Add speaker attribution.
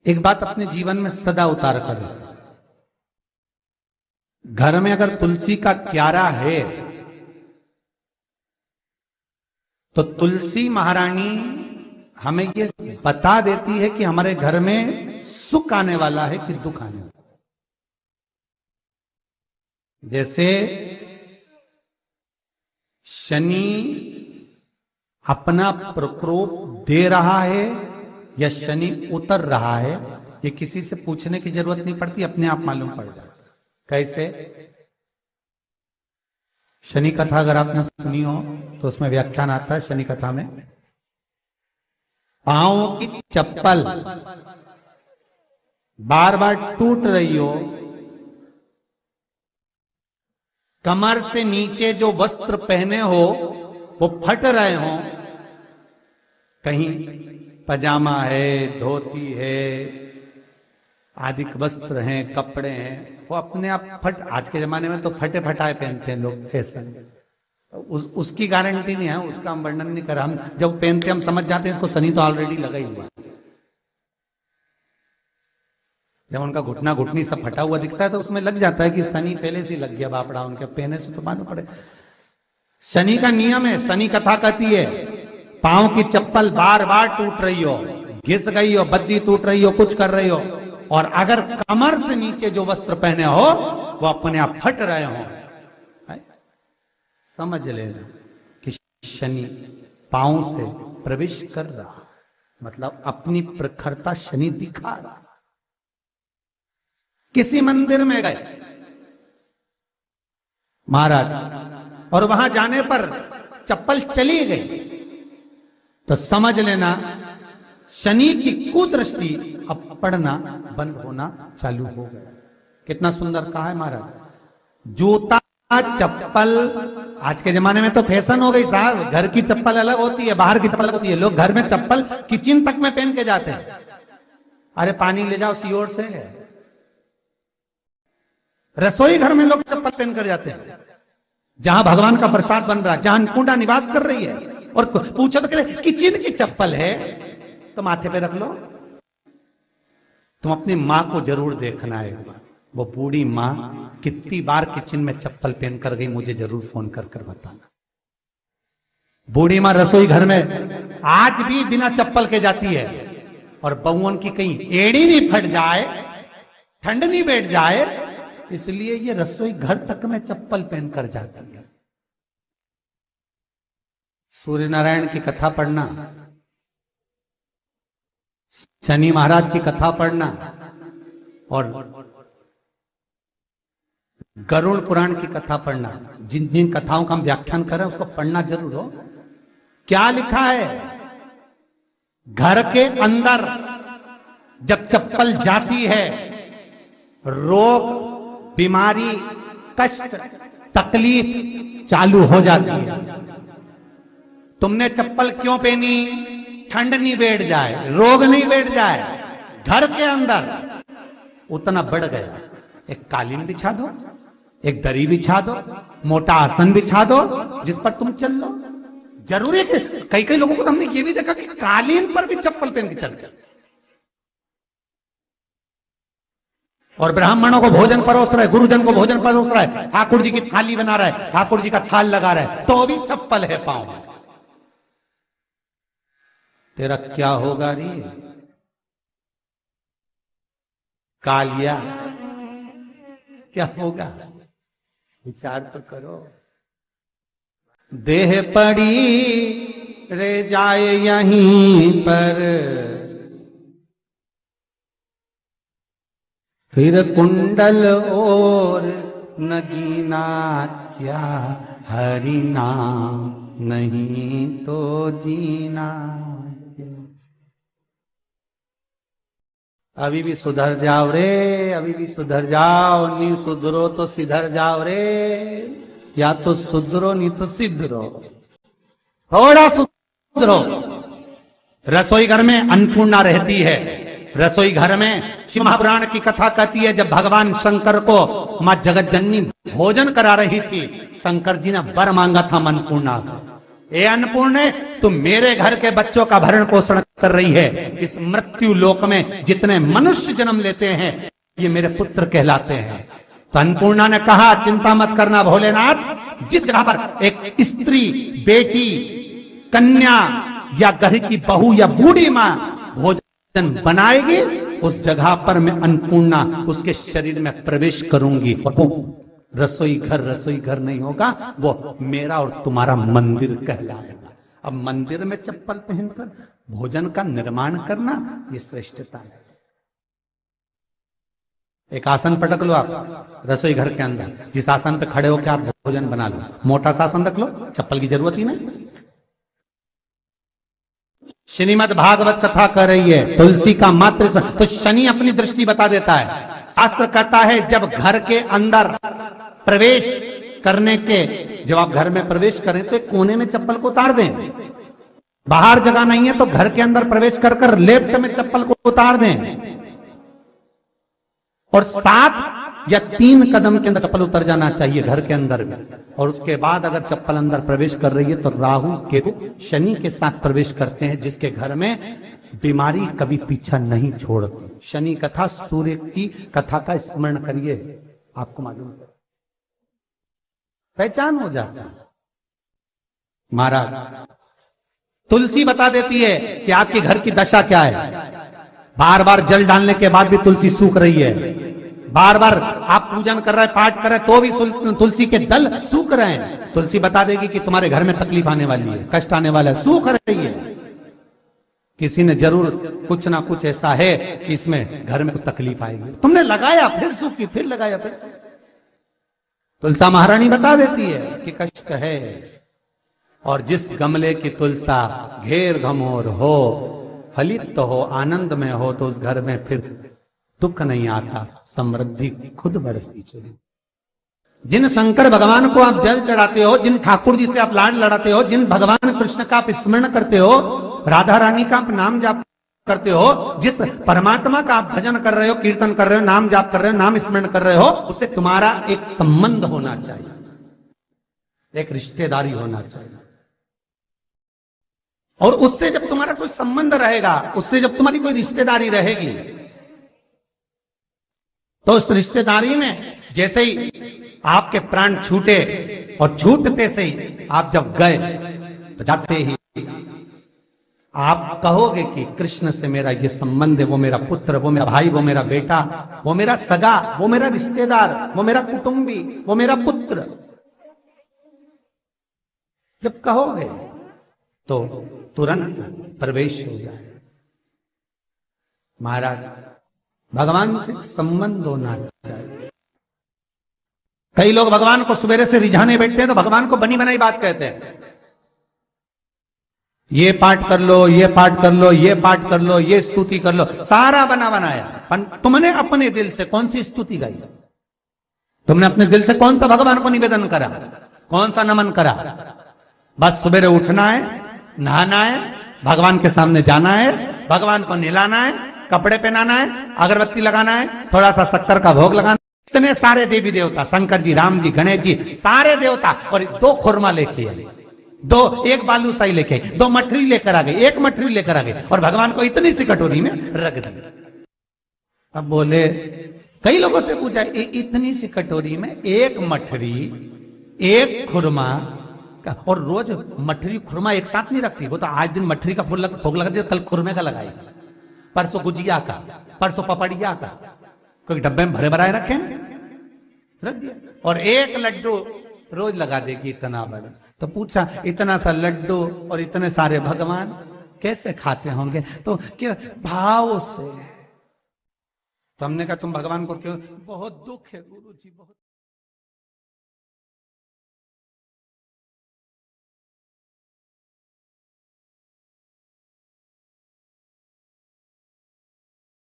Speaker 1: एक बात अपने जीवन में सदा उतार कर, घर में अगर तुलसी का क्यारा है तो तुलसी महारानी हमें ये बता देती है कि हमारे घर में सुख आने वाला है कि दुख आने वाला। जैसे शनि अपना प्रकोप दे रहा है या शनि उतर रहा है, ये किसी से पूछने की जरूरत नहीं पड़ती, अपने आप मालूम पड़ जाता। कैसे? शनि कथा अगर आपने सुनी हो तो उसमें व्याख्यान आता है शनि कथा में, पांव की चप्पल बार बार टूट रही हो, कमर से नीचे जो वस्त्र पहने हो वो फट रहे हो, कहीं पजामा है, धोती है, आदि वस्त्र हैं, कपड़े हैं, वो अपने आप फट, आज के जमाने में तो फटे फटाए पहनते हैं लोग, फैशन। उसकी गारंटी नहीं है, उसका हम वर्णन नहीं कर रहा। हम जब पहनते हम समझ जाते हैं इसको शनि तो ऑलरेडी लगा ही हुआ। जब उनका घुटना घुटनी सब फटा हुआ दिखता है तो उसमें लग जाता है कि शनि पहले से लग गया बापड़ा, उनके पहने से तो मालूम पड़े। शनि का नियम है, शनि कथा कहती है पांव की चप्पल बार बार टूट रही हो, घिस गई हो, बद्दी टूट रही हो, कुछ कर रही हो, और अगर कमर से नीचे जो वस्त्र पहने हो वो अपने आप फट रहे हो, समझ लेना कि शनि पांव से प्रवेश कर रहा, मतलब अपनी प्रखरता शनि दिखा रहा। किसी मंदिर में गए महाराज और वहां जाने पर चप्पल चली गई तो समझ लेना शनि की कुदृष्टि अब पड़ना बंद होना चालू हो गया। कितना सुंदर कहा है महाराज। जूता चप्पल आज के जमाने में तो फैशन हो गई साहब, घर की चप्पल अलग होती है, बाहर की चप्पल अलग होती है। लोग घर में चप्पल किचन तक में पहन के जाते हैं। अरे पानी ले जाओ सियोर से, रसोई घर में लोग चप्पल पहन कर जाते हैं, जहां भगवान का प्रसाद बन रहा है, जहां अन्नपूर्णा निवास कर रही है, और पूछो तो कह किचन की चप्पल है तो माथे पे रख लो। तुम अपनी मां को जरूर देखना है एक बार, वो बूढ़ी मां कितनी बार किचन में चप्पल पहन कर गई, मुझे जरूर फोन कर कर बताना। बूढ़ी मां रसोई घर में आज भी बिना चप्पल के जाती है, और बहुओं की कहीं एड़ी नहीं फट जाए, ठंड नहीं बैठ जाए, इसलिए ये रसोई घर तक में चप्पल पहनकर जाती है। सूर्य नारायण की कथा पढ़ना, शनि महाराज की कथा पढ़ना, और गरुड़ पुराण की कथा पढ़ना, जिन जिन कथाओं का हम व्याख्यान कर रहे हैं उसको पढ़ना जरूर हो। क्या लिखा है? घर के अंदर जब चप्पल जाती है, रोग, बीमारी, कष्ट, तकलीफ चालू हो जाती है। तुमने चप्पल क्यों पहनी? ठंड नहीं बैठ जाए, रोग नहीं बैठ जाए। घर के अंदर उतना बढ़ गया, एक कालीन बिछा दो, एक दरी बिछा दो, मोटा आसन बिछा दो, जिस पर तुम चल लो। जरूरी है कि कई कई लोगों को तो हमने ये भी देखा कि कालीन पर भी चप्पल पहन के चलते, और ब्राह्मणों को भोजन परोस रहा है, गुरुजन को भोजन परोस रहा है, ठाकुर जी की थाली बना रहा है, ठाकुर जी का थाल लगा रहा है, तो भी चप्पल है पांव में। तेरा क्या होगा रे कालिया, क्या होगा? विचार तो करो। देह पड़ी रे जाए यहीं पर, फिर कुंडल और नगीना, क्या हरि नाम नहीं तो जीना। अभी भी सुधर जाओ रे, अभी भी सुधर जाओ, नहीं सुधरो तो सिधर जाओ रे, या तो सुधरो नहीं तो सिद्धरो, थोड़ा सुधरो। रसोई घर में अन्नपूर्णा रहती है, रसोई घर में शिव महापुराण की कथा कहती है जब भगवान शंकर को मां जगत जननी भोजन करा रही थी, शंकर जी ने वर मांगा था अन्नपूर्णा, ए अन्नपूर्णे, तुम मेरे घर के बच्चों का भरण पोषण कर रही है। इस मृत्यु लोक में जितने मनुष्य जन्म लेते हैं ये मेरे पुत्र कहलाते हैं। तो अन्नपूर्णा ने कहा, चिंता मत करना भोलेनाथ, जिस जगह पर एक स्त्री, बेटी, कन्या या घर की बहू या बूढ़ी मां भोजन बनाएगी, उस जगह पर मैं अन्नपूर्णा उसके शरीर में प्रवेश करूंगी। वो रसोई घर नहीं होगा, वो मेरा और तुम्हारा मंदिर कहलाएगा। अब मंदिर में चप्पल पहनकर भोजन का निर्माण करना ये श्रेष्ठता है। एक आसन पटक लो आप रसोई घर के अंदर, जिस आसन पे खड़े होकर आप भोजन बना लो, मोटा सा आसन रख लो, चप्पल की जरूरत ही नहीं। श्रीमद् भागवत कथा कर रही है, तुलसी का मात्र तो शनि अपनी दृष्टि बता देता है। शास्त्र कहता है जब घर के अंदर प्रवेश करने के, जब आप घर में प्रवेश करें तो कोने में चप्पल को उतार दें। बाहर जगह नहीं है तो घर के अंदर प्रवेश कर कर लेफ्ट में चप्पल को उतार दें, और 7 या 3 कदम के अंदर चप्पल उतर जाना चाहिए घर के अंदर में। और उसके बाद अगर चप्पल अंदर प्रवेश कर रही है तो राहु केतु शनि के साथ प्रवेश करते हैं, जिसके घर में बीमारी कभी पीछा नहीं छोड़ती। शनि कथा, सूर्य की कथा का स्मरण करिए, आपको मालूम है, पहचान हो जाता है। महाराज तुलसी बता देती है कि आपके घर की दशा क्या है। बार बार जल डालने के बाद भी तुलसी सूख रही है, बार बार आप पूजन कर रहे हैं, पाठ कर रहे हैं, तो भी तुलसी के दल सूख रहे हैं। तुलसी बता देगी कि तुम्हारे घर में तकलीफ आने वाली है, कष्ट आने वाला है, सूख रही है। किसी ने जरूर कुछ ना कुछ ऐसा है कि इसमें घर में कुछ तकलीफ आएगी, तुमने लगाया फिर सूखी, फिर लगाया फिर। तुलसा महारानी बता देती है कि कष्ट है। और जिस गमले की तुलसा घेर घमोर हो, फलित तो हो, आनंद में हो, तो उस घर में फिर दुख नहीं आता, समृद्धि खुद बढ़ती चली। जिन शंकर भगवान को आप जल चढ़ाते हो, जिन ठाकुर जी से आप लाड लड़ाते हो, जिन भगवान कृष्ण का आप स्मरण करते हो, राधा रानी का आप नाम जाप करते हो, जिस परमात्मा का आप भजन कर रहे हो, कीर्तन कर रहे हो, नाम जाप कर रहे हो, नाम स्मरण कर रहे हो, उससे तुम्हारा एक संबंध होना चाहिए, एक रिश्तेदारी होना चाहिए। और उससे जब तुम्हारा कोई संबंध रहेगा, उससे जब तुम्हारी कोई रिश्तेदारी रहेगी, तो उस रिश्तेदारी में जैसे ही आपके प्राण छूटे, और छूटते से ही आप जब गए, तो जाते ही आप कहोगे कि कृष्ण से मेरा ये संबंध है, वो मेरा पुत्र, वो मेरा भाई, वो मेरा बेटा, वो मेरा सगा, वो मेरा रिश्तेदार, वो मेरा कुटुंबी, वो मेरा पुत्र। जब कहोगे तो तुरंत प्रवेश हो जाए। महाराज भगवान से संबंध होना चाहिए। कई लोग भगवान को सवेरे से रिझाने बैठते हैं तो भगवान को बनी बनाई बात कहते हैं, ये पाठ कर लो, ये पाठ कर लो, ये पाठ कर लो, ये स्तुति कर लो, सारा बना बनाया। पर तुमने अपने दिल से कौन सी स्तुति गाई? तुमने अपने दिल से कौन सा भगवान को निवेदन करा, कौन सा नमन करा? बस सवेरे उठना है, नहाना है, भगवान के सामने जाना है, भगवान को नहलाना है, कपड़े पहनाना है, अगरबत्ती लगाना है, थोड़ा सा शक्कर का भोग लगाना। इतने सारे देवी देवता, शंकर जी, राम जी, गणेश जी, सारे देवता, और 2 खुरमा लेके आए, 1 बालूशाही लेके आई, 2 मठरी लेकर आ गए, 1 मठरी लेकर आ गए, और भगवान को इतनी सी कटोरी में रख दिया। अब बोले, कई लोगों से पूछा, इतनी सी कटोरी में 1 मठरी, 1 खुरमा, और रोज मठरी खुरमा एक साथ नहीं रखती। वो तो आज दिन मठरी का भोग लगा दिया, कल खुरमे का लगाएगी, परसों गुजिया का, परसों पपड़िया का, क्योंकि डब्बे में भरे भराए रखे, रख दिया। और 1 लड्डू रोज लगा देगी, इतना बड़ा। तो पूछा, इतना सा लड्डू और इतने सारे भगवान कैसे खाते होंगे? तो क्या भाव से। तो हमने कहा, तुम भगवान को क्यों? बहुत दुख है गुरु जी, बहुत